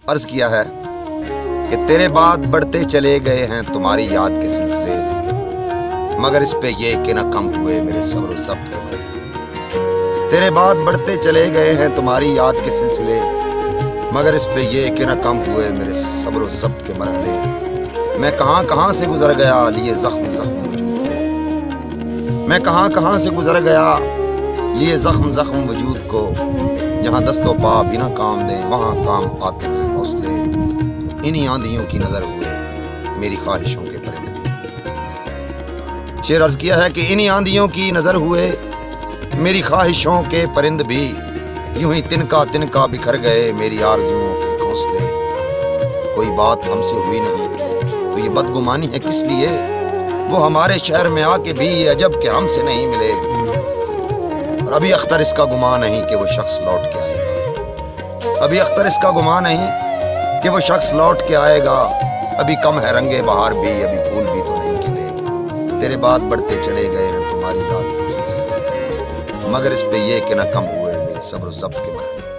عرض کیا ہے کہ تیرے بعد بڑھتے چلے گئے ہیں تمہاری یاد کے سلسلے، مگر اس پہ یہ کہ نہ کم ہوئے میرے صبر و ضبط کے مرحلے۔ تیرے بعد بڑھتے چلے گئے ہیں تمہاری یاد کے سلسلے، مگر اس پہ یہ کہ نہ کم ہوئے میرے صبر و ضبط کے مرحلے۔ میں کہاں کہاں سے گزر گیا لیے زخم زخم وجود کو، میں کہاں کہاں سے گزر گیا لیے زخم زخم وجود کو، جہاں دست و پا بھی نہ کام دیں وہاں کام آتے ہیں حوصلے۔ انہی آندھیوں کی نظر ہوئے میری خواہشوں کے پرندے۔ شعر عرض کیا ہے کہ انہی آندھیوں کی نظر ہوئے میری خواہشوں کے پرند بھی، یوں ہی تنکا تنکا بکھر گئے میری آرزوؤں کے گھونسلے۔ کوئی بات ہم سے ہوئی نہیں تو یہ بدگمانی ہے کس لیے، وہ ہمارے شہر میں آ کے بھی یہ عجب کہ ہم سے نہیں ملے، اور ابھی اختر اس کا گمان نہیں کہ وہ شخص لوٹ کے آئے گا، ابھی اختر اس کا گمان نہیں کہ وہ شخص لوٹ کے آئے گا، ابھی کم ہے رنگے بہار بھی، ابھی پھول بھی تو نہیں کھلے۔ تیرے بعد بڑھتے چلے گئے ہیں تمہاری یاد کے سلسلے، مگر اس پہ یہ کہ نہ کم ہوئے میرے صبر و ضبط کے مرحلے۔